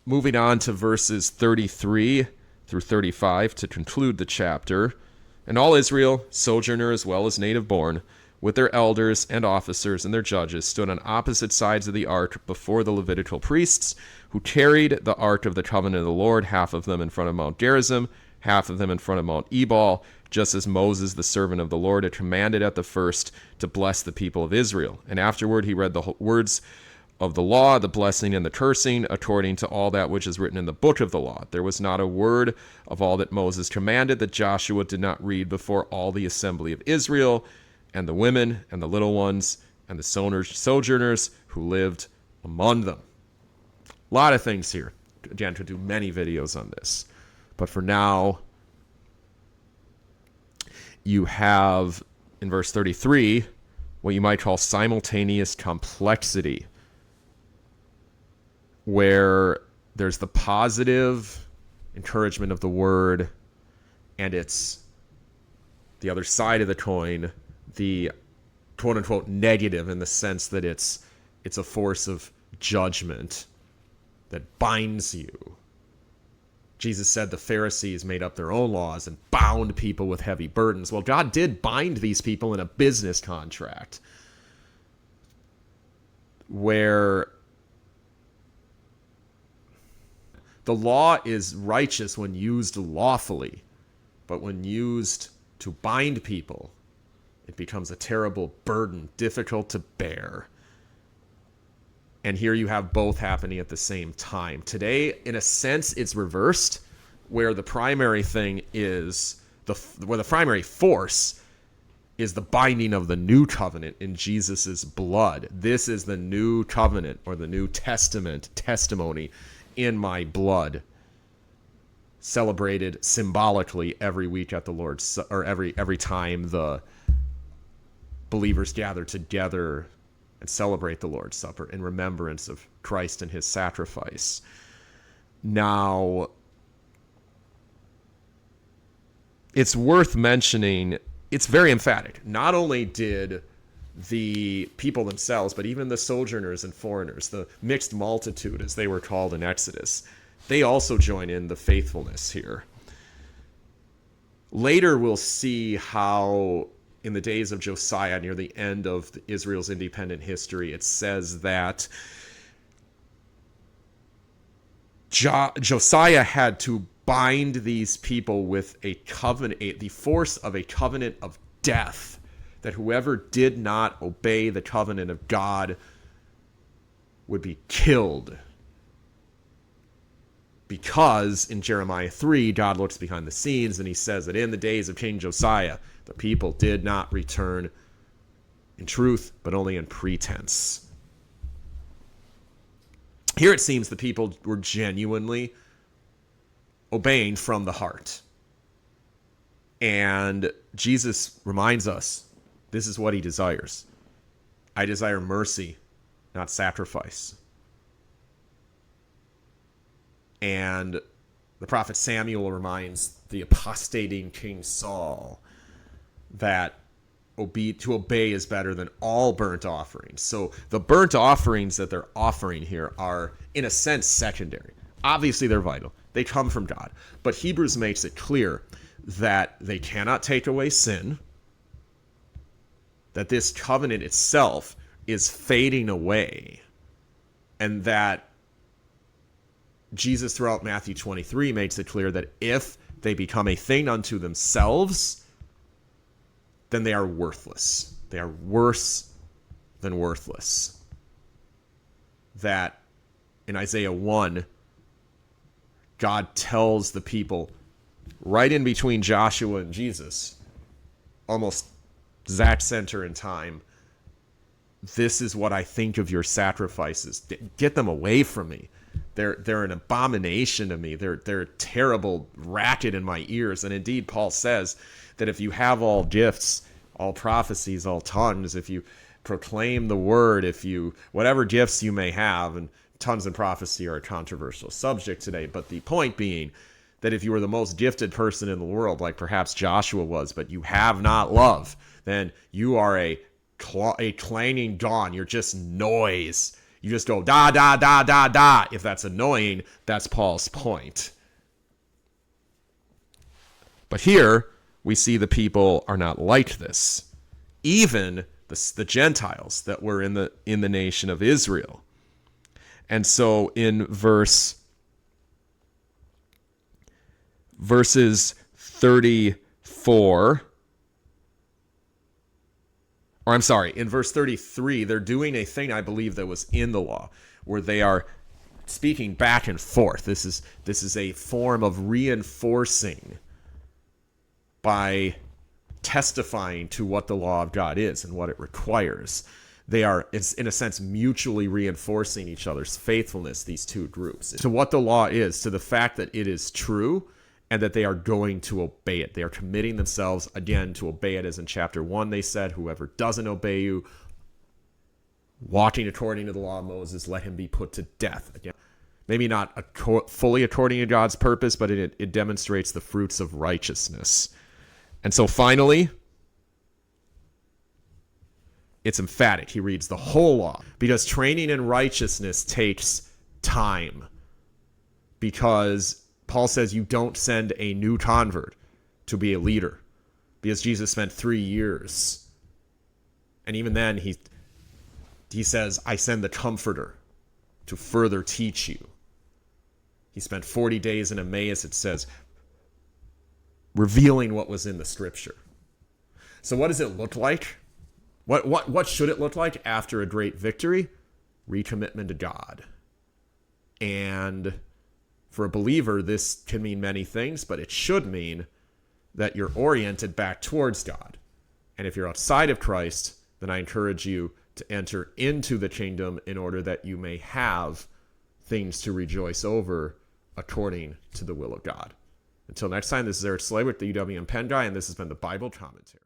moving on to verses 33 through 35 to conclude the chapter. And all Israel, sojourner as well as native born, with their elders and officers and their judges, stood on opposite sides of the ark before the Levitical priests, who carried the ark of the covenant of the Lord, half of them in front of Mount Gerizim, half of them in front of Mount Ebal, just as Moses, the servant of the Lord, had commanded at the first to bless the people of Israel. And afterward he read the words of the law, the blessing and the cursing, according to all that which is written in the book of the law. There was not a word of all that Moses commanded that Joshua did not read before all the assembly of Israel, and the women and the little ones and the sojourners who lived among them. A lot of things here. Again, could do many videos on this. But for now, you have, in verse 33, what you might call simultaneous complexity, where there's the positive encouragement of the word, and it's the other side of the coin, the quote-unquote negative, in the sense that it's a force of judgment that binds you. Jesus said the Pharisees made up their own laws and bound people with heavy burdens. Well, God did bind these people in a business contract where the law is righteous when used lawfully, but when used to bind people, it becomes a terrible burden, difficult to bear. And here you have both happening at the same time. Today, in a sense, it's reversed, where the primary thing is, where the primary force is the binding of the new covenant in Jesus' blood. This is the new covenant, or the New Testament testimony in my blood, celebrated symbolically every week at the Lord's, or every time the believers gather together and celebrate the Lord's Supper in remembrance of Christ and his sacrifice. Now, it's worth mentioning, it's very emphatic. Not only did the people themselves, but even the sojourners and foreigners, the mixed multitude, as they were called in Exodus, they also join in the faithfulness here. Later, we'll see how in the days of Josiah, near the end of Israel's independent history, it says that Josiah had to bind these people with a covenant, the force of a covenant of death, that whoever did not obey the covenant of God would be killed. Because in Jeremiah 3, God looks behind the scenes and he says that in the days of King Josiah, the people did not return in truth, but only in pretense. Here it seems the people were genuinely obeying from the heart. And Jesus reminds us, this is what he desires. I desire mercy, not sacrifice. And the prophet Samuel reminds the apostating King Saul that to obey is better than all burnt offerings. So the burnt offerings that they're offering here are, in a sense, secondary. Obviously, they're vital. They come from God. But Hebrews makes it clear that they cannot take away sin, that this covenant itself is fading away, and that Jesus throughout Matthew 23 makes it clear that if they become a thing unto themselves, then they are worthless. They are worse than worthless. That in Isaiah 1, God tells the people right in between Joshua and Jesus, almost exact center in time, this is what I think of your sacrifices. Get them away from me. They're an abomination to me. They're a terrible racket in my ears. And indeed, Paul says that if you have all gifts, all prophecies, all tongues, if you proclaim the word, if you, whatever gifts you may have, and tongues and prophecy are a controversial subject today, but the point being that if you were the most gifted person in the world, like perhaps Joshua was, but you have not love, then you are a clanging gong. You're just noise You just go da, da, da, da, da. If that's annoying, that's Paul's point. But here, we see the people are not like this. Even the Gentiles that were in the nation of Israel. And so in verses 34, or I'm sorry, in verse 33, they're doing a thing I believe that was in the law, where they are speaking back and forth. This is a form of reinforcing by testifying to what the law of God is and what it requires. They are, in a sense, mutually reinforcing each other's faithfulness, these two groups, to what the law is, to the fact that it is true and that they are going to obey it. They are committing themselves, again, to obey it, as in chapter 1 they said, whoever doesn't obey you, walking according to the law of Moses, let him be put to death. Again, maybe not fully according to God's purpose, but it demonstrates the fruits of righteousness. And so finally, it's emphatic. He reads the whole law, because training in righteousness takes time. Because Paul says you don't send a new convert to be a leader, because Jesus spent 3 years. And even then, he says, I send the Comforter to further teach you. He spent 40 days in Emmaus, it says, revealing what was in the Scripture. So what does it look like? What should it look like after a great victory? Recommitment to God. And for a believer, this can mean many things, but it should mean that you're oriented back towards God. And if you're outside of Christ, then I encourage you to enter into the kingdom in order that you may have things to rejoice over according to the will of God. Until next time, this is Eric Slay with the UW and Penn Guy, and this has been the Bible Commentary.